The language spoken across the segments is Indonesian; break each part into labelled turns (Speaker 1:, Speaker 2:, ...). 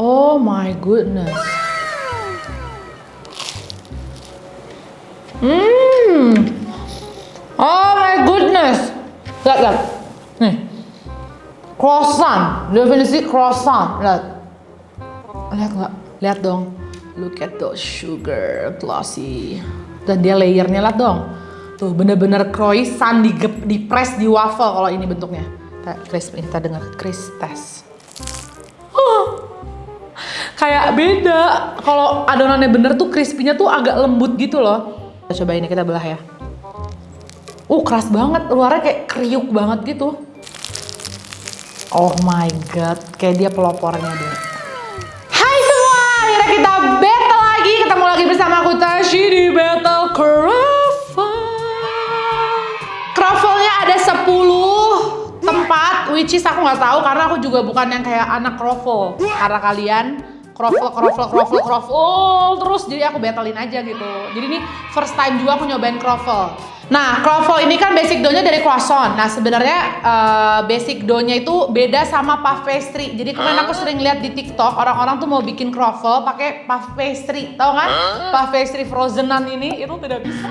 Speaker 1: Oh my goodness. Oh my goodness. Lihat. Nih. Croissant. Definisi croissant. Lihat nggak? Lihat dong. Look at those sugar glossy. Dan dia layernya, lihat dong. Tuh bener-bener croissant di press di waffle kalau ini bentuknya. Kita dengar Chris test. Kayak beda. Kalau adonannya bener tuh crispy-nya tuh agak lembut gitu loh. Kita coba ini, kita belah ya. Keras banget. Luarnya kayak kriuk banget gitu. Oh my god, kayak dia pelopornya deh. Hai semua, akhirnya kita battle lagi. Ketemu lagi bersama aku Tashi di Battle Croffle. Croffle-nya ada 10 tempat, which is aku nggak tahu karena aku juga bukan yang kayak anak croffle. Karena kalian croffle terus, jadi aku battlein aja gitu. Jadi ini first time juga aku nyobain croffle. Nah, croffle ini kan basic dough-nya dari croissant. Nah, sebenarnya basic dough-nya itu beda sama puff pastry. Jadi kemarin aku sering lihat di TikTok orang-orang tuh mau bikin croffle pakai puff pastry, tau kan? Puff pastry frozenan ini itu tidak bisa.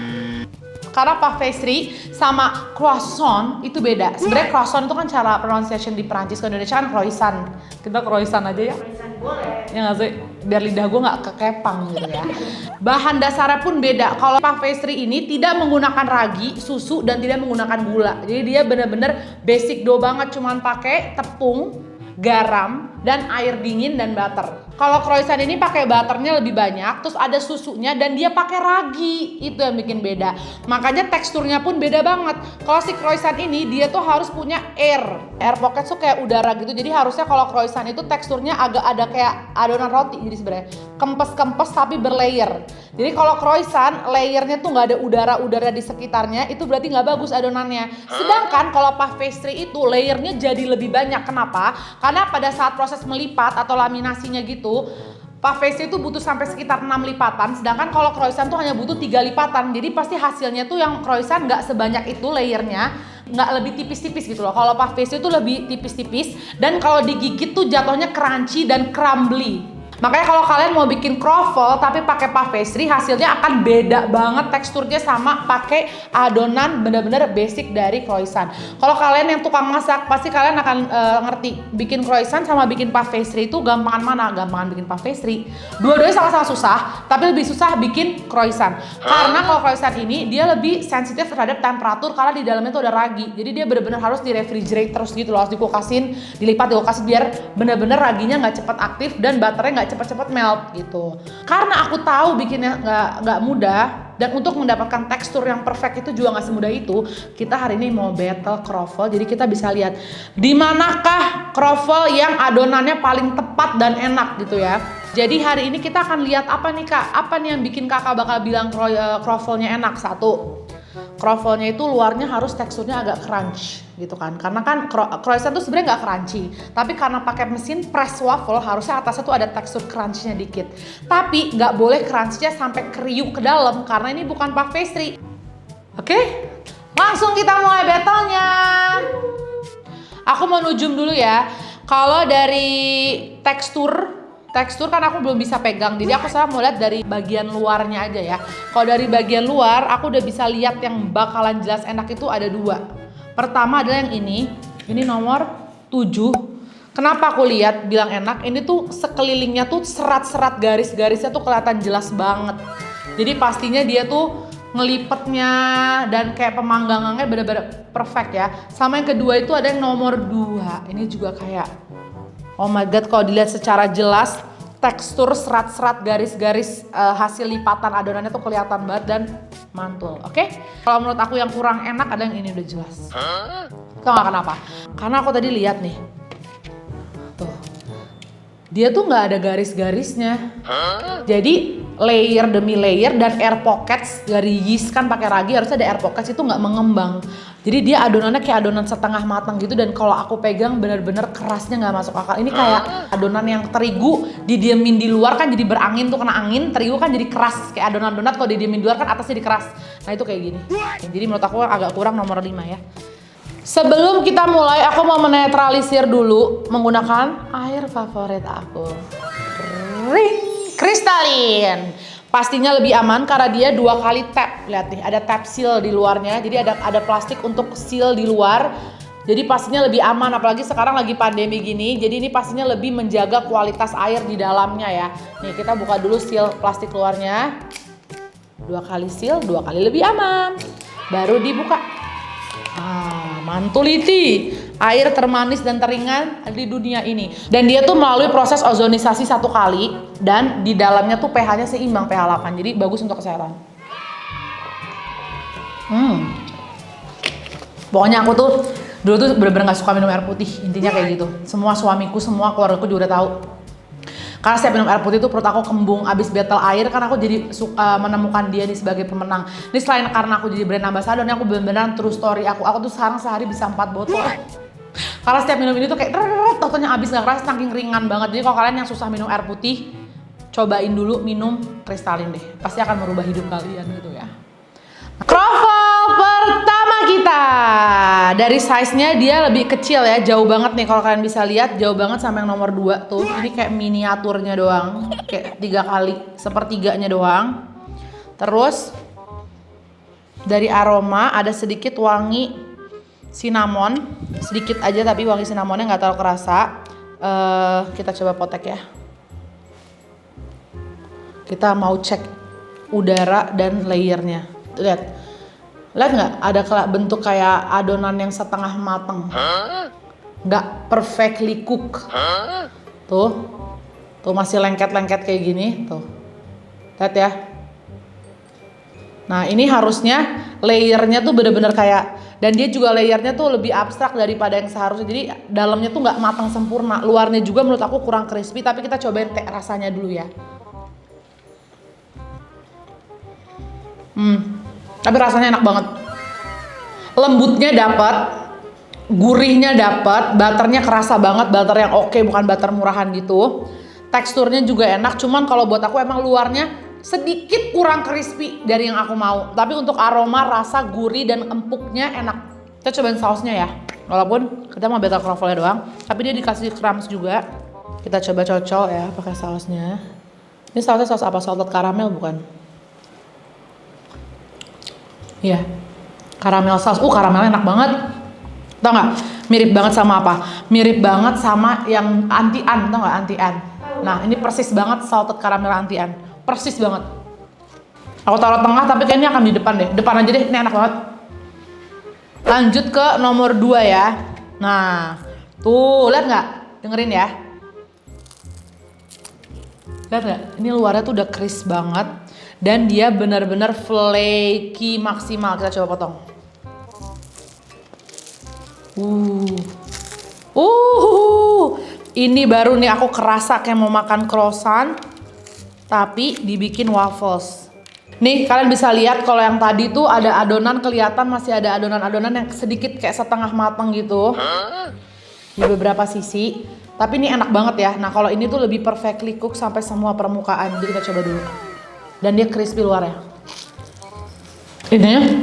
Speaker 1: Karena puff pastry sama croissant itu beda. Sebenarnya croissant itu kan cara pronunciation di Perancis, ke Indonesia kan croissant. Kita croissant aja ya.
Speaker 2: Boleh.
Speaker 1: Ya nggak sih? Biar lidah gue nggak kekepang gitu ya. Bahan dasarnya pun beda. Kalau puff pastry ini tidak menggunakan ragi, susu, dan tidak menggunakan gula. Jadi dia bener-bener basic dough banget. Cuman pakai tepung, garam, dan air dingin dan butter. Kalau croissant ini pakai butternya lebih banyak, terus ada susunya dan dia pakai ragi. Itu yang bikin beda. Makanya teksturnya pun beda banget. Kalau si croissant ini dia tuh harus punya air pocket tuh kayak udara gitu. Jadi harusnya kalau croissant itu teksturnya agak ada kayak adonan roti. Jadi sebenarnya kempes-kempes tapi berlayer. Jadi kalau croissant layernya tuh nggak ada udara-udara di sekitarnya, itu berarti nggak bagus adonannya. Sedangkan kalau puff pastry itu layernya jadi lebih banyak. Kenapa? Karena pada saat proses melipat atau laminasinya gitu, puff pastry itu butuh sampai sekitar 6 lipatan, sedangkan kalau croissant tuh hanya butuh 3 lipatan. Jadi pasti hasilnya tuh yang croissant nggak sebanyak itu layernya, nggak lebih tipis-tipis gitu loh. Kalau puff pastry itu lebih tipis-tipis dan kalau digigit tuh jatuhnya crunchy dan crumbly. Makanya kalau kalian mau bikin croffle tapi pakai puff pastry, hasilnya akan beda banget teksturnya sama pakai adonan bener-bener basic dari croissant. Kalau kalian yang tukang masak, pasti kalian akan ngerti bikin croissant sama bikin puff pastry itu gampangan mana? Gampangan bikin puff pastry. Dua-duanya sama-sama susah, tapi lebih susah bikin croissant. Karena kalau croissant ini dia lebih sensitif terhadap temperatur karena di dalamnya tuh ada ragi. Jadi dia bener-bener harus di refrigerate terus gitu loh, harus dikulkasin, dilipat di kulkas biar bener-bener raginya nggak cepat aktif dan butternya nggak cepet-cepet melt gitu. Karena aku tahu bikinnya nggak mudah dan untuk mendapatkan tekstur yang perfect itu juga nggak semudah itu. Kita hari ini mau battle croffle, jadi kita bisa lihat di manakah croffle yang adonannya paling tepat dan enak gitu ya. Jadi hari ini kita akan lihat apa nih kak? Apa nih yang bikin kakak bakal bilang croffle-nya enak? Satu, croffle-nya itu luarnya harus teksturnya agak crunch gitu kan, karena kan croissant tuh sebenarnya nggak crunchy, tapi karena pakai mesin press waffle harusnya atasnya tuh ada tekstur crunchnya dikit, tapi nggak boleh crunchnya sampai kriuk ke dalam karena ini bukan puff pastry. Oke, langsung kita mulai battle-nya. Aku mau nujum dulu ya. Kalau dari tekstur kan aku belum bisa pegang, jadi aku mau lihat dari bagian luarnya aja ya. Kalau dari bagian luar aku udah bisa lihat yang bakalan jelas enak itu ada dua. Pertama adalah yang ini nomor 7. Kenapa aku lihat bilang enak? Ini tuh sekelilingnya tuh serat-serat garis-garisnya tuh kelihatan jelas banget. Jadi pastinya dia tuh ngelipetnya dan kayak pemanggangannya bener-bener perfect ya. Sama yang kedua itu ada yang nomor 2. Ini juga kayak oh my god, kalau dilihat secara jelas tekstur serat-serat garis-garis hasil lipatan adonannya tuh kelihatan banget dan mantul. Oke? Kalau menurut aku yang kurang enak ada yang ini udah jelas. Tau gak kenapa? Karena aku tadi lihat nih. Tuh. Dia tuh nggak ada garis-garisnya. Jadi layer demi layer dan air pockets dari yeast kan pakai ragi harusnya ada air pockets itu nggak mengembang. Jadi dia adonannya kayak adonan setengah matang gitu dan kalau aku pegang bener-bener kerasnya nggak masuk akal. Ini kayak adonan yang terigu didiemin di luar kan jadi berangin tuh, kena angin, terigu kan jadi keras kayak adonan donat, kalau didiemin di luar kan atasnya jadi keras. Nah itu kayak gini. Jadi menurut aku agak kurang nomor 5 ya. Sebelum kita mulai, aku mau menetralisir dulu menggunakan air favorit aku. Ring kristalin. Pastinya lebih aman karena dia 2 kali tap. Lihat nih, ada tap seal di luarnya. Jadi ada plastik untuk seal di luar. Jadi pastinya lebih aman, apalagi sekarang lagi pandemi gini. Jadi ini pastinya lebih menjaga kualitas air di dalamnya ya. Nih kita buka dulu seal plastik luarnya. 2 kali seal, 2 kali lebih aman. Baru dibuka. Mantuliti, air termanis dan teringan di dunia ini. Dan dia tuh melalui proses ozonisasi 1 kali. Dan di dalamnya tuh pH-nya seimbang, pH 8. Jadi bagus untuk kesehatan. Pokoknya aku tuh dulu tuh bener-bener gak suka minum air putih. Intinya kayak gitu. Semua suamiku, semua keluargaku juga udah tahu. Karena setiap minum air putih itu perut aku kembung, abis battle air kan aku jadi suka menemukan dia nih sebagai pemenang. Ini selain karena aku jadi brand ambassador, ini aku bener-bener true story aku tuh sekarang sehari bisa 4 botol. Karena setiap minum ini tuh kayak totonya abis gak keras, saking ringan banget. Jadi kalau kalian yang susah minum air putih, cobain dulu minum kristalin deh. Pasti akan merubah hidup kalian gitu ya. Kroffel pertama kita, dari size-nya dia lebih kecil ya, jauh banget nih kalau kalian bisa lihat, jauh banget sama yang nomor 2 tuh. Ini kayak miniaturnya doang, kayak 3 kali sepertiganya doang. Terus dari aroma ada sedikit wangi cinnamon, sedikit aja tapi wangi cinnamonnya nggak terlalu kerasa. Kita coba potek ya. Kita mau cek udara dan layernya. Lihat nggak ada bentuk kayak adonan yang setengah mateng, nggak perfectly cook. Tuh masih lengket-lengket kayak gini tuh, lihat ya. Nah ini harusnya layernya tuh bener-bener kayak, dan dia juga layernya tuh lebih abstrak daripada yang seharusnya. Jadi dalamnya tuh nggak matang sempurna, luarnya juga menurut aku kurang crispy. Tapi kita cobain rasanya dulu ya. Tapi rasanya enak banget. Lembutnya dapat, gurihnya dapat, butternya kerasa banget, butter yang oke, bukan butter murahan gitu. Teksturnya juga enak, cuman kalau buat aku emang luarnya sedikit kurang crispy dari yang aku mau. Tapi untuk aroma, rasa, gurih dan empuknya enak. Kita cobain sausnya ya. Walaupun kita mau battle croffle-nya doang, tapi dia dikasih crumbs juga. Kita coba cocol ya pakai sausnya. Ini sausnya saus apa? Salted caramel bukan? Iya, karamel saus. Karamelnya enak banget. Tau nggak? Mirip banget sama apa? Mirip banget sama yang anti-an, tau nggak? Anti-an. Nah, ini persis banget salted caramel anti-an. Persis banget. Aku taruh tengah, tapi kayaknya akan di depan deh. Depan aja deh, ini enak banget. Lanjut ke nomor 2 ya. Nah, tuh lihat nggak? Dengerin ya. Lihat nggak? Ini luarnya tuh udah crisp banget. Dan dia benar-benar flaky maksimal. Kita coba potong. Ini baru nih aku kerasa kayak mau makan croissant, tapi dibikin waffles. Nih kalian bisa lihat kalau yang tadi tuh ada adonan, kelihatan masih ada adonan-adonan yang sedikit kayak setengah matang gitu di beberapa sisi. Tapi ini enak banget ya. Nah kalau ini tuh lebih perfectly cook sampai semua permukaan. Jadi kita coba dulu. Dan dia crispy luarnya. Ini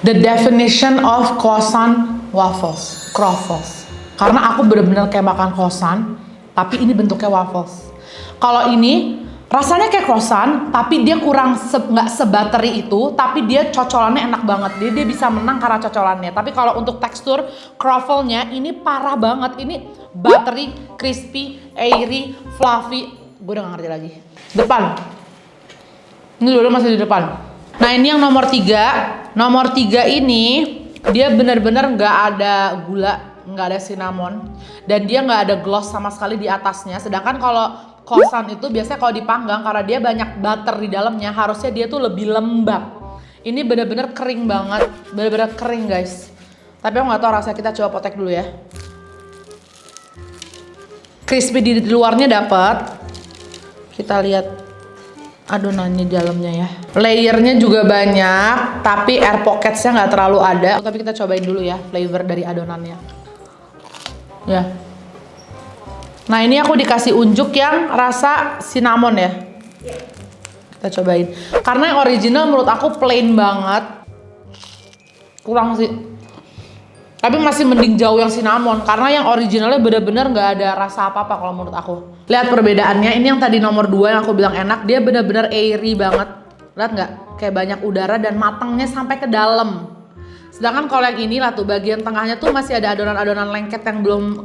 Speaker 1: the definition of croissant waffles, croffles. Karena aku bener-bener kayak makan croissant, tapi ini bentuknya waffles. Kalau ini rasanya kayak croissant, tapi dia kurang nggak sebateri itu, tapi dia cocolannya enak banget. Dia bisa menang karena cocolannya. Tapi kalau untuk tekstur croffle-nya ini parah banget. Ini buttery, crispy, airy, fluffy. Gue udah gak ngerti lagi. Depan. Ini dulu masih di depan. Nah ini yang nomor 3. Nomor 3 ini dia benar-benar nggak ada gula, nggak ada cinnamon, dan dia nggak ada gloss sama sekali di atasnya. Sedangkan kalau croissant itu biasanya kalau dipanggang karena dia banyak butter di dalamnya, harusnya dia tuh lebih lembab. Ini benar-benar kering banget, benar-benar kering guys. Tapi aku nggak tahu rasanya, kita coba potek dulu ya. Crispy di luarnya dapat. Kita lihat adonannya di dalamnya ya. Layernya juga banyak, tapi air pocketsnya nggak terlalu ada. Tapi kita cobain dulu ya flavor dari adonannya. Ya. Nah ini aku dikasih unjuk yang rasa cinnamon ya. Kita cobain. Karena yang original menurut aku plain banget. Kurang sih. Tapi masih mending jauh yang cinnamon, karena yang originalnya bener-bener nggak ada rasa apa-apa kalau menurut aku. Lihat perbedaannya, ini yang tadi nomor 2 yang aku bilang enak, dia bener-bener airy banget. Lihat nggak? Kayak banyak udara dan matangnya sampai ke dalam. Sedangkan kalau yang ini lah tuh, bagian tengahnya tuh masih ada adonan-adonan lengket yang belum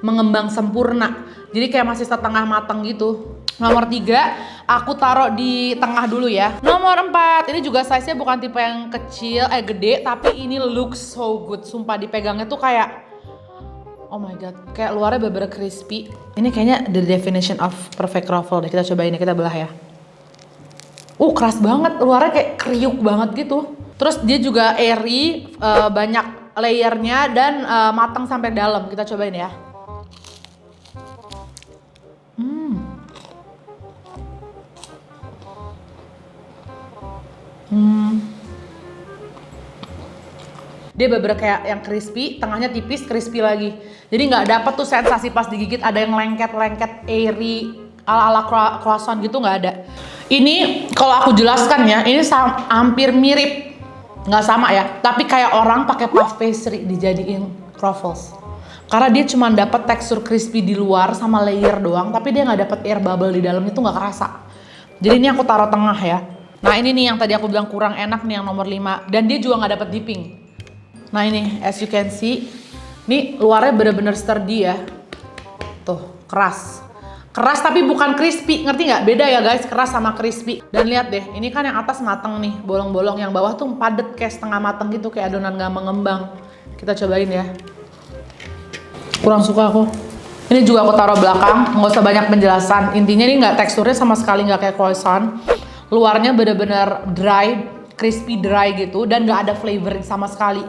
Speaker 1: mengembang sempurna. Jadi kayak masih setengah matang gitu. Nomor 3 aku taruh di tengah dulu ya. Nomor 4 ini juga size-nya bukan tipe yang kecil, gede, tapi ini looks so good. Sumpah dipegangnya tuh kayak, oh my god, kayak luarnya bener-bener crispy. Ini kayaknya the definition of perfect croffle deh. Kita cobain ya, kita belah ya. Keras banget, luarnya kayak kriuk banget gitu. Terus dia juga airy, banyak layernya dan matang sampai dalam. Kita cobain ya. Dia bener-bener kayak yang crispy, tengahnya tipis, crispy lagi. Jadi nggak dapet tuh sensasi pas digigit ada yang lengket-lengket, airy, ala-ala croissant gitu, nggak ada. Ini kalau aku jelaskan ya, ini hampir mirip, nggak sama ya, tapi kayak orang pakai puff pastry dijadiin croffles. Karena dia cuma dapat tekstur crispy di luar sama layer doang, tapi dia nggak dapat air bubble di dalam, itu nggak kerasa. Jadi ini aku taruh tengah ya. Nah ini nih yang tadi aku bilang kurang enak nih, yang nomor 5, dan dia juga nggak dapat dipping. Nah ini as you can see, ini luarnya bener-bener sturdy ya. Tuh, keras. Keras tapi bukan crispy, ngerti nggak? Beda ya guys, keras sama crispy. Dan lihat deh, ini kan yang atas mateng nih, bolong-bolong. Yang bawah tuh padet kayak setengah mateng gitu, kayak adonan nggak mengembang. Kita cobain ya. Kurang suka aku. Ini juga aku taruh belakang, nggak usah banyak penjelasan. Intinya ini nggak, teksturnya sama sekali nggak kayak croissant. Luarnya bener-bener dry, crispy dry gitu, dan nggak ada flavor sama sekali.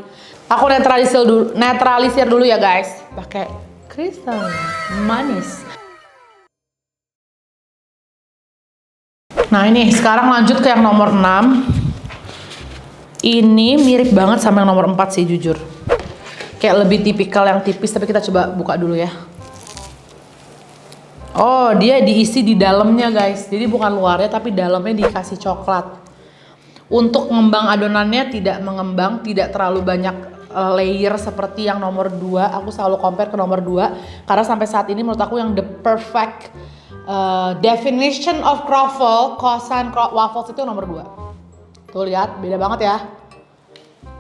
Speaker 1: Aku netralisir dulu ya guys, pakai kristal manis. Nah ini sekarang lanjut ke yang nomor 6. Ini mirip banget sama yang nomor 4 sih jujur. Kayak lebih tipikal yang tipis, tapi kita coba buka dulu ya. Oh, dia diisi di dalamnya guys. Jadi bukan luarnya tapi dalamnya dikasih coklat. Untuk ngembang adonannya tidak mengembang, tidak terlalu banyak layer seperti yang nomor 2. Aku selalu compare ke nomor 2 karena sampai saat ini menurut aku yang the perfect definition of croissant waffles itu nomor 2. Tuh lihat, beda banget ya.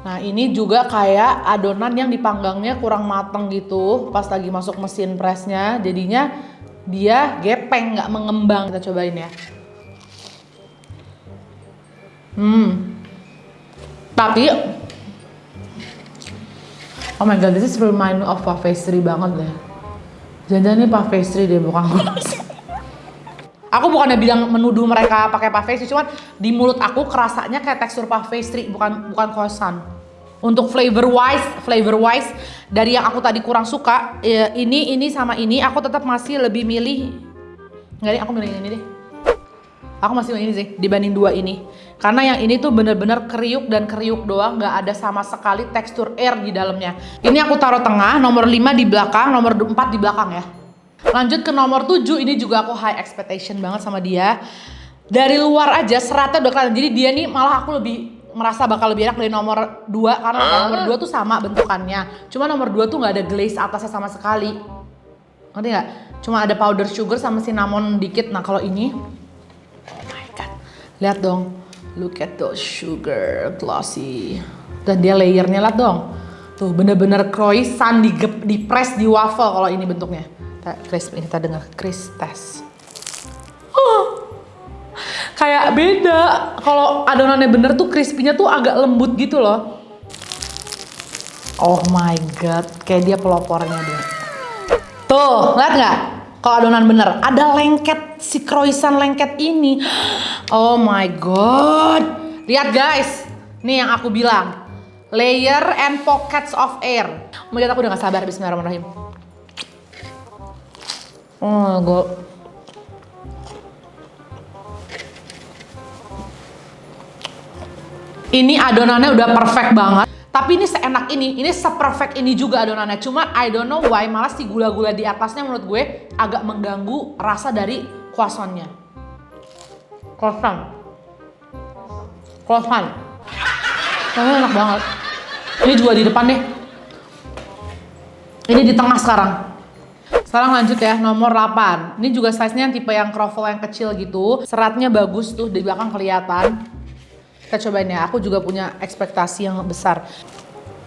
Speaker 1: Nah ini juga kayak adonan yang dipanggangnya kurang mateng gitu pas lagi masuk mesin pressnya, jadinya dia gepeng, nggak mengembang. Kita cobain ya. Tapi oh my god, this is remind me of puff pastry banget deh. Jangan-jangan ini puff pastry deh, bukan croissant. Aku bukannya bilang menuduh mereka pakai puff pastry, cuman di mulut aku kerasanya kayak tekstur puff pastry, bukan croissant. Untuk flavor wise dari yang aku tadi kurang suka, ini sama ini aku tetap masih lebih milih. Enggak deh, aku milih ini deh. Aku masih milih ini sih dibanding 2 ini. Karena yang ini tuh bener-bener kriuk dan kriuk doang, nggak ada sama sekali tekstur air di dalamnya. Ini aku taruh tengah, nomor 5 di belakang, nomor 4 di belakang ya. Lanjut ke nomor 7, ini juga aku high expectation banget sama dia. Dari luar aja seratnya udah kelihatan. Jadi dia nih malah aku lebih merasa bakal lebih enak dari nomor 2 karena nomor 2 tuh sama bentukannya. Cuma nomor 2 tuh nggak ada glaze atasnya sama sekali. Ngerti nggak? Cuma ada powder sugar sama cinnamon dikit. Nah kalau ini, oh my god, lihat dong, look at those sugar glossy. Dan dia layernya lihat dong, tuh bener-bener croissant di press di waffle kalau ini bentuknya. Kita dengar crisp test. Kayak beda. Kalau adonannya bener tuh crispy-nya tuh agak lembut gitu loh. Oh my god, kayak dia pelopornya deh. Tuh, lihat nggak? Kalau adonan bener, ada lengket, si croissant lengket ini. Oh my god. Lihat guys, nih yang aku bilang. Layer and pockets of air. Oh my god, aku udah gak sabar. Bismillahirrahmanirrahim. Oh my god. Ini adonannya udah perfect banget. Tapi ini seenak ini seperfect ini juga adonannya. Cuma I don't know why malah si gula-gula di atasnya menurut gue agak mengganggu rasa dari croissantnya. Croissant. Ini enak banget. Ini juga di depan deh. Ini di tengah sekarang. Sekarang lanjut ya, nomor 8. Ini juga size-nya tipe yang croffle yang kecil gitu. Seratnya bagus tuh, di belakang kelihatan. Kita cobain ya, aku juga punya ekspektasi yang besar.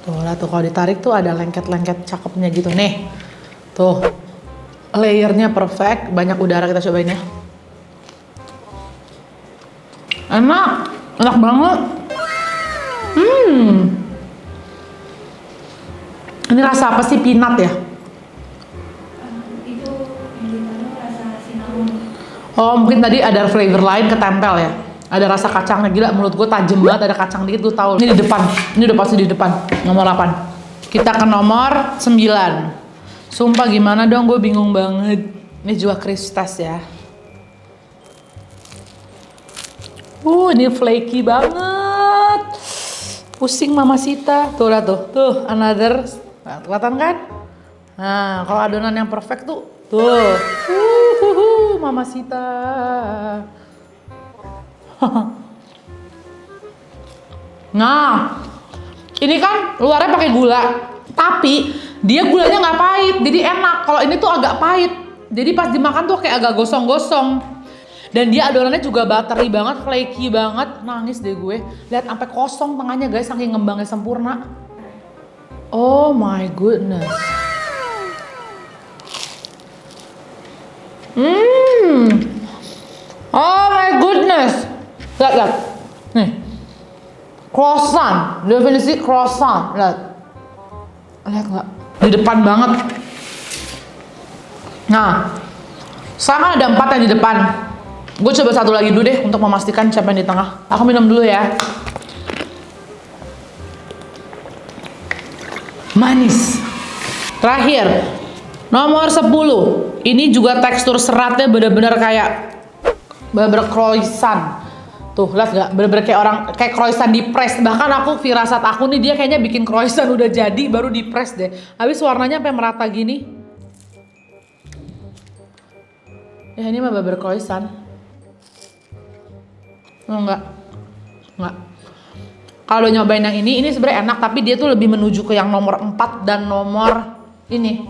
Speaker 1: Tuh lah tuh, kalau ditarik tuh ada lengket-lengket cakepnya gitu. Nih, tuh. Layernya perfect, banyak udara, kita cobain ya. Enak banget. Ini rasa apa sih, peanut ya?
Speaker 2: Itu yang rasa cinnamon.
Speaker 1: Oh, mungkin tadi ada flavor lain ketempel ya. Ada rasa kacangnya, gila menurut gue tajam banget, ada kacang dikit gue tahu. Ini di depan, ini udah pasti di depan. Nomor 8. Kita ke nomor 9. Sumpah gimana dong, gue bingung banget. Ini juga Kristas ya. Ini flaky banget. Pusing Mama Sita. Tuh lah tuh, another. Nah, kelihatan kan? Nah, kalau adonan yang perfect tuh, Mama Sita. Nah, ini kan luarnya pakai gula, tapi dia gulanya nggak pahit, jadi enak. Kalau ini tuh agak pahit, jadi pas dimakan tuh kayak agak gosong-gosong. Dan dia adonannya juga buttery banget, flaky banget. Nangis deh gue. Lihat sampai kosong tengahnya guys, saking ngembangnya sempurna. Oh my goodness. Oh my goodness. Lihat. Nih. Croissant. Definisi croissant. Lihat nggak? Di depan banget. Nah, sama ada 4 yang di depan. Gue coba satu lagi dulu deh untuk memastikan siapa yang di tengah. Aku minum dulu ya. Manis. Terakhir, nomor 10. Ini juga tekstur seratnya bener-bener kayak bener-bener croissant. Tuh, lihat gak? Bener-bener kayak croissant di press. Bahkan firasat aku nih, dia kayaknya bikin croissant udah jadi baru di press deh. Habis warnanya sampai merata gini. Ya ini mah bener-bener croissant. Oh, enggak. Kalau nyobain yang ini sebenarnya enak, tapi dia tuh lebih menuju ke yang nomor 4 dan nomor ini.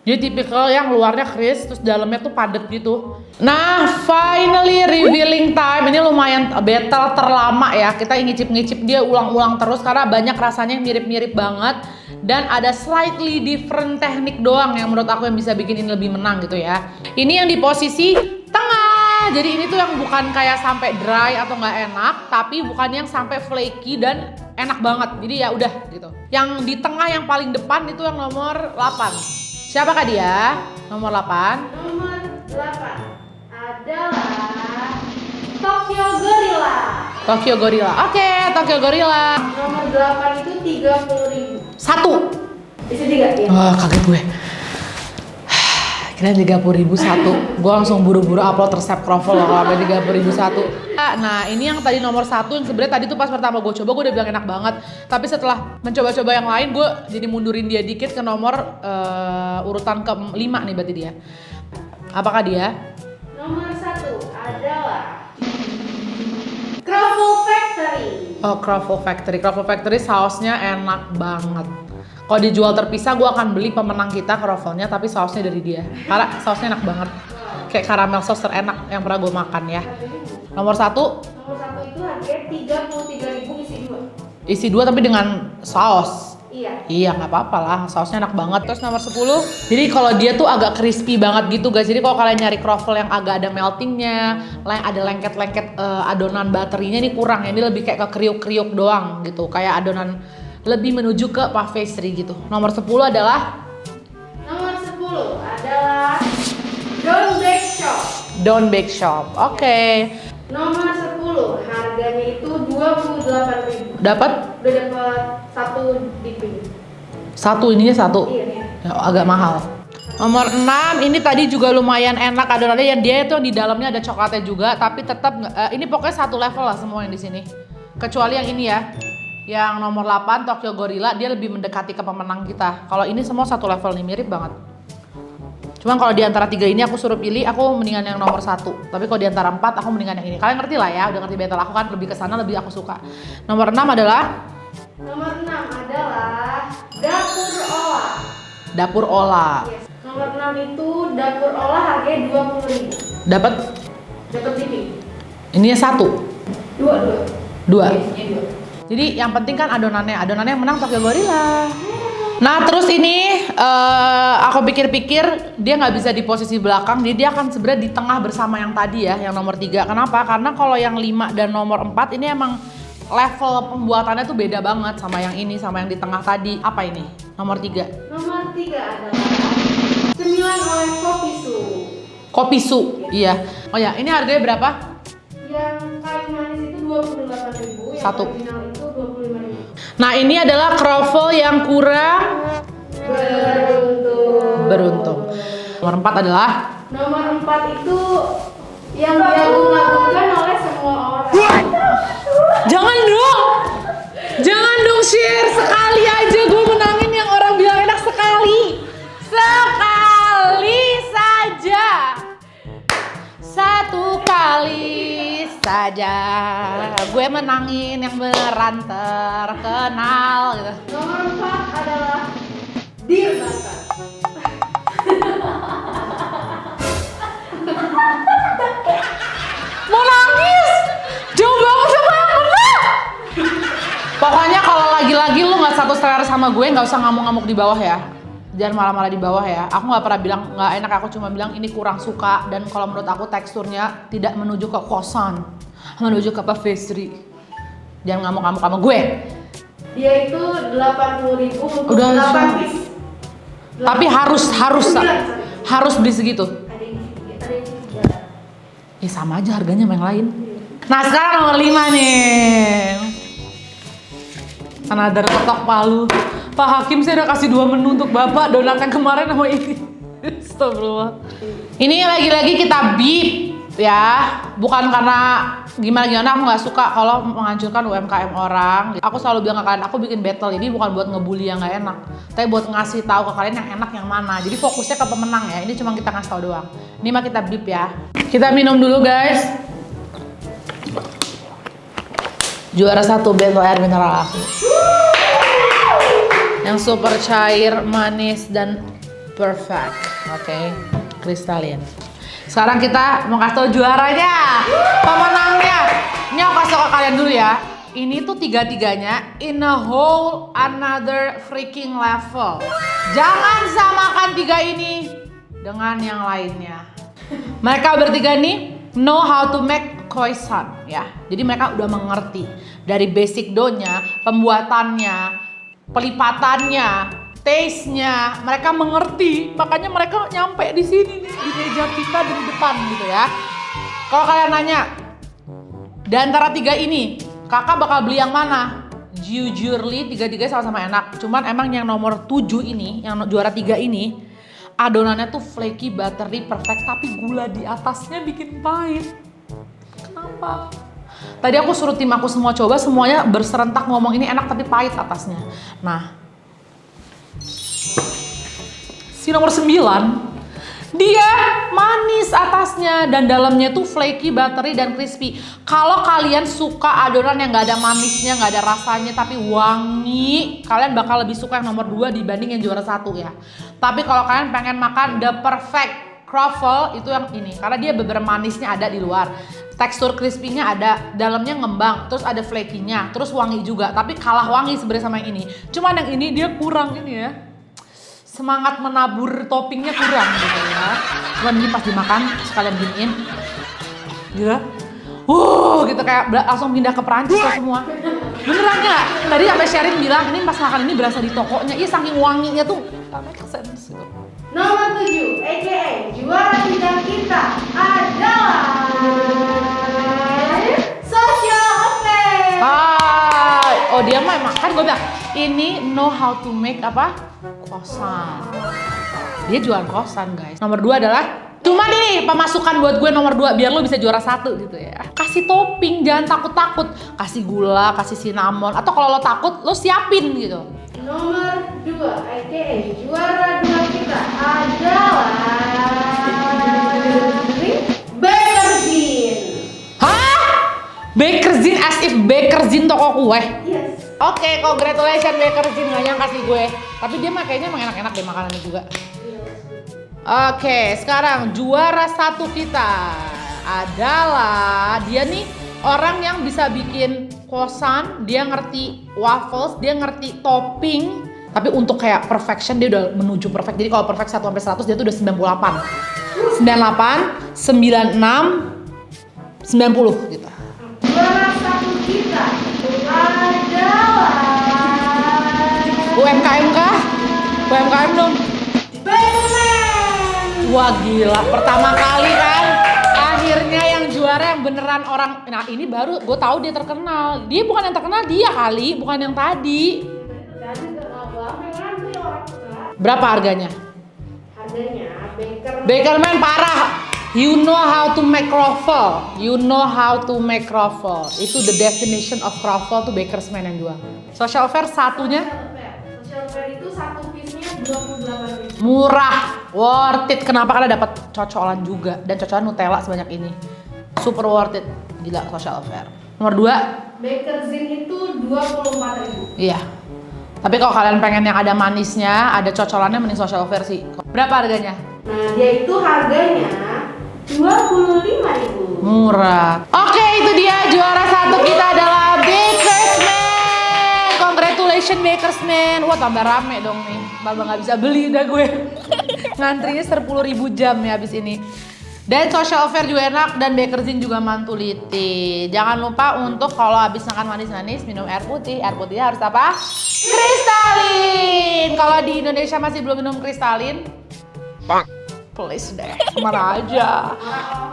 Speaker 1: Dia tipikal yang luarnya crisp, terus dalamnya tuh padat gitu. Nah, finally revealing time. Ini lumayan battle terlama ya. Kita ngicip-ngicip dia ulang-ulang terus karena banyak rasanya yang mirip-mirip banget. Dan ada slightly different teknik doang yang menurut aku yang bisa bikin ini lebih menang gitu ya. Ini yang di posisi tengah. Jadi ini tuh yang bukan kayak sampai dry atau nggak enak, tapi bukan yang sampai flaky dan enak banget. Jadi ya udah gitu. Yang di tengah yang paling depan itu yang nomor 8. Siapakah dia? Nomor 8.
Speaker 2: Nomor 8 adalah Tokyo Gorilla.
Speaker 1: Tokyo Gorilla. Oke, Tokyo Gorilla.
Speaker 2: Nomor 8 itu 30.000.
Speaker 1: 1.
Speaker 2: Bisa 3 ya?
Speaker 1: Wah, kaget gue. Kira 30.000 satu. Gue langsung buru-buru upload resep croffle loh kalau sampai 30.000 satu. Nah, ini yang tadi nomor 1 yang sebenarnya tadi tuh pas pertama gue coba gue udah bilang enak banget. Tapi setelah mencoba-coba yang lain gue jadi mundurin dia dikit ke nomor urutan ke-5 nih berarti dia. Apakah dia?
Speaker 2: Nomor 1 adalah Croffle Factory.
Speaker 1: Oh, Croffle Factory. Croffle Factory sausnya enak banget. Kalau dijual terpisah, gue akan beli pemenang kita croffle-nya, tapi sausnya dari dia. Karena sausnya enak banget. Kayak karamel sauce terenak yang pernah gue makan ya. Nomor 1.
Speaker 2: Nomor 1 itu harganya 33.000 isi 2.
Speaker 1: Isi 2 tapi dengan saus.
Speaker 2: Iya,
Speaker 1: nggak apa-apa lah, sausnya enak banget. Terus nomor 10. Jadi kalau dia tuh agak crispy banget gitu guys. Jadi kalau kalian nyari croffle yang agak ada meltingnya, ada lengket-lengket adonan butterinya ini kurang ya. Ini lebih kayak ke kriuk-kriuk doang gitu. Kayak adonan lebih menuju ke puff pastry gitu. Nomor 10 adalah
Speaker 2: Don Bake Shop.
Speaker 1: Don Bake Shop. Oke.
Speaker 2: Nomor 10 harganya itu 28.000.
Speaker 1: Dapat?
Speaker 2: Udah dapat 1 dipping.
Speaker 1: Satu ininya 1.
Speaker 2: Iya.
Speaker 1: Ya, agak mahal. Nomor 6 ini tadi juga lumayan enak adonannya, yang dia itu yang di dalamnya ada coklatnya juga, tapi tetap ini pokoknya satu level lah semua yang di sini. Kecuali yang ini ya. Yang nomor 8 Tokyo Gorilla dia lebih mendekati ke pemenang kita. Kalau ini semua satu level nih, mirip banget. Cuman kalau di antara 3 ini aku suruh pilih, aku mendingan yang nomor 1. Tapi kalau di antara 4 aku mendingan yang ini. Kalian ngerti lah ya, udah ngerti battle aku kan lebih ke sana, lebih aku suka. Nomor 6 adalah
Speaker 2: Dapur Ola.
Speaker 1: Dapur Ola.
Speaker 2: Yes. Nomor 6 itu dapur olah harganya 20.000.
Speaker 1: Dapat
Speaker 2: Dapat living.
Speaker 1: ini satu. Dua.
Speaker 2: Yes, ini dua.
Speaker 1: Jadi yang penting kan adonannya yang menang Tokyo Gorilla. Nah terus ini aku pikir-pikir dia nggak bisa di posisi belakang, jadi dia akan sebenarnya di tengah bersama yang tadi ya, yang nomor 3. Kenapa? Karena kalau yang 5 dan nomor 4 ini emang level pembuatannya tuh beda banget sama yang ini, sama yang di tengah tadi. Apa ini? Nomor 3.
Speaker 2: Nomor 3 adalah cemilan oleh Kopisu.
Speaker 1: Kopisu, iya. Oh ya, ini harganya berapa?
Speaker 2: Yang kayu manis itu 28.000, yang
Speaker 1: Satu.
Speaker 2: original itu 25.000.
Speaker 1: Nah ini adalah kroffel yang kurang beruntung. Nomor 4 adalah
Speaker 2: Nomor 4 itu yang diagung-agungkan oleh semua orang.
Speaker 1: Jangan dong share, sekali aja gue menangin yang orang bilang enak sekali saja, satu kali saja gue menangin yang beneran terkenal gitu.
Speaker 2: Nomor 4 adalah Dear Bakar.
Speaker 1: Mau nangis, jauh banget sama yang bener. Pokoknya kalau lagi-lagi lu nggak satu selera sama gue, nggak usah ngamuk-ngamuk di bawah ya. Jangan malah-malah di bawah ya. Aku nggak pernah bilang nggak enak, aku cuma bilang ini kurang suka, dan kalau menurut aku teksturnya tidak menuju ke kosan, menuju ke pastry. Jangan ngamuk-ngamuk sama gue.
Speaker 2: Dia itu 80.000 untuk
Speaker 1: Udah,
Speaker 2: 8 piece.
Speaker 1: Tapi harus beli segitu.
Speaker 2: Ada yang tiga.
Speaker 1: Ya sama aja harganya sama yang lain. Nah sekarang nomor 5 nih. Another ketok palu. Pak Hakim, saya udah kasih 2 menu untuk Bapak, donat yang kemarin sama ini. Astagfirullah. Ini lagi-lagi kita beep ya. Bukan karena gimana-gimana, aku nggak suka kalau menghancurkan UMKM orang. Aku selalu bilang ke kalian, aku bikin battle ini bukan buat ngebully yang nggak enak, tapi buat ngasih tahu ke kalian yang enak yang mana. Jadi fokusnya ke pemenang ya. Ini cuma kita ngasih tahu doang. Ini mah kita beep ya. Kita minum dulu guys. Juara 1 bento air mineral aku. Yang super cair, manis, dan perfect. Oke, kristalin. Sekarang kita mau kasih tau juaranya, pemenangnya. Ini aku kasih tau ke kalian dulu ya. Ini tuh tiga-tiganya in a whole another freaking level. Jangan samakan 3 ini dengan yang lainnya. Mereka bertiga nih know how to make croissant ya. Jadi mereka udah mengerti dari basic dough-nya, pembuatannya, pelipatannya, taste-nya, mereka mengerti, makanya mereka nyampe di sini nih, di meja kita dari depan gitu ya. Kalau kalian nanya, di antara 3 ini, kakak bakal beli yang mana? Jujurly, 3-3 sama-sama enak. Cuman emang yang nomor 7 ini, yang juara 3 ini, adonannya tuh flaky, buttery, perfect, tapi gula di atasnya bikin pahit. Kenapa? Tadi aku suruh tim aku semua coba, semuanya berserentak ngomong ini enak tapi pahit atasnya. Nah, si nomor 9, dia manis atasnya dan dalamnya tuh flaky, buttery, dan crispy. Kalau kalian suka adonan yang gak ada manisnya, gak ada rasanya tapi wangi, kalian bakal lebih suka yang nomor 2 dibanding yang juara 1 ya. Tapi kalau kalian pengen makan the perfect croffle, itu yang ini, karena dia beberapa manisnya ada di luar, tekstur crispy-nya ada, dalamnya ngembang, terus ada flaky-nya, terus wangi juga. Tapi kalah wangi sebenarnya sama yang ini. Cuman yang ini dia kurang ini ya, semangat menabur toppingnya kurang gitu ya. Cuman ini pas dimakan sekalian giniin, gitu. Gitu kayak langsung pindah ke Perancis lah semua. Beneran nggak? Tadi sampai Sherin bilang ini pas makan ini berasa di tokonya. Iya saking wanginya tuh, make sense gitu.
Speaker 2: Nomor 7, aka juara 3 kita adalah Social Affair.
Speaker 1: Oh dia mah emang kan gue bilang ini know how to make apa? Kosan. Dia jualan kosan guys. Nomor 2 adalah cuman ini pemasukan buat gue nomor 2 biar lo bisa juara 1 gitu ya. Kasih topping, jangan takut-takut. Kasih gula, kasih cinnamon, atau kalau lo takut lo siapin gitu.
Speaker 2: Nomor 2, aka juara 2 kita adalah Bakerzin.
Speaker 1: Hah? Bakerzin as if Bakerzin toko kue?
Speaker 2: Yes.
Speaker 1: Oke, congratulations Bakerzin, gak nyangka sih gue. Tapi dia mah kayaknya emang enak-enak deh makanannya juga. Oke, sekarang juara satu kita adalah dia nih orang yang bisa bikin croissant, dia ngerti waffles, dia ngerti topping. Tapi untuk kayak perfection dia udah menuju perfect. Jadi kalau perfect 1 sampai 100 dia tuh udah 98. 98, 96, 90 gitu.
Speaker 2: Juara satu kita adalah
Speaker 1: UMKM kah? UMKM dong.
Speaker 2: Bakerman.
Speaker 1: Wah gila, pertama kali kan akhirnya yang juara yang beneran orang. Nah ini baru gue tahu dia terkenal. Dia bukan yang terkenal, dia kali, bukan yang tadi. Berapa harganya?
Speaker 2: Harganya
Speaker 1: Bakerman parah. You know how to make croffle. You know how to make croffle. Itu the definition of croffle tuh Bakersman yang jual. Social fair satunya
Speaker 2: Social fair itu satu piece-nya 28.000.
Speaker 1: murah, worth it. Kenapa? Karena dapat cocolan juga dan cocolan Nutella sebanyak ini. Super worth it. Gila social fair. Nomor 2,
Speaker 2: Bakerzin itu 24.000.
Speaker 1: iya. Tapi kalau kalian pengen yang ada manisnya, ada cocolannya, mending social fair sih. Berapa harganya?
Speaker 2: Nah, dia itu harganya 25.000.
Speaker 1: Murah. Oke, itu dia juara satu kita adalah Bakersman. Congratulations Bakersman. Wah, tambah rame dong nih. Tambah nggak bisa beli udah gue. Ngantrinya 10.000 jam ya abis ini. Dan social fair juga enak dan Bakerzin juga mantuliti. Jangan lupa untuk kalau habis makan manis-manis minum air putih. Air putihnya harus apa? Kristalin. Kalau di Indonesia masih belum minum kristalin, please deh, kemana aja.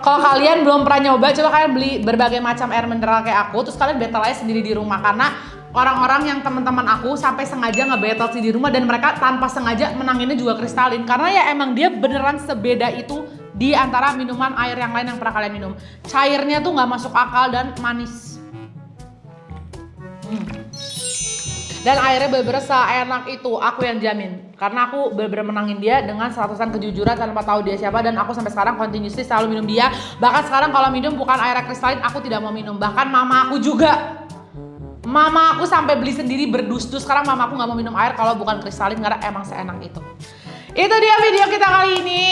Speaker 1: Kalau kalian belum pernah nyoba, coba kalian beli berbagai macam air mineral kayak aku, terus kalian battle aja sendiri di rumah. Karena orang-orang yang teman-teman aku sampai sengaja nge-battle di rumah dan mereka tanpa sengaja menanginnya juga kristalin. Karena ya emang dia beneran sebeda itu di antara minuman air yang lain yang pernah kalian minum. Cairnya tuh nggak masuk akal dan manis. Dan airnya bener-bener seenak itu, aku yang jamin. Karena aku bener-bener menangin dia dengan 100% kejujuran tanpa tahu dia siapa. Dan aku sampai sekarang continuously selalu minum dia. Bahkan sekarang kalau minum bukan air kristalin, aku tidak mau minum. Bahkan mama aku juga. Mama aku sampai beli sendiri berdus-dus. Sekarang mama aku gak mau minum air kalau bukan kristalin karena emang seenak itu. Itu dia video kita kali ini.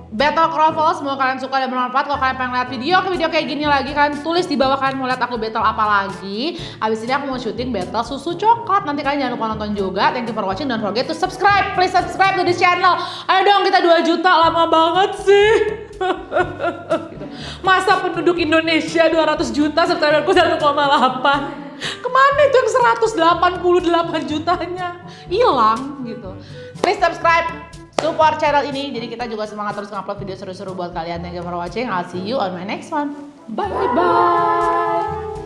Speaker 1: Battle Croffle, semoga kalian suka dan bermanfaat. Kalau kalian pengen lihat video kayak gini lagi, kalian tulis di bawah kalian mau lihat aku battle apa lagi. Abis ini aku mau syuting battle susu coklat. Nanti kalian jangan lupa nonton juga. Thank you for watching, don't forget to subscribe. Please subscribe to this channel. Ayo dong, kita 2 juta, lama banget sih. Masa penduduk Indonesia 200 juta, subscriberku 1,8. Kemana itu yang 188 jutanya? Hilang gitu. Please subscribe. Support channel ini, jadi kita juga semangat terus ngupload video seru-seru buat kalian. Thank you for watching. I'll see you on my next one. Bye bye.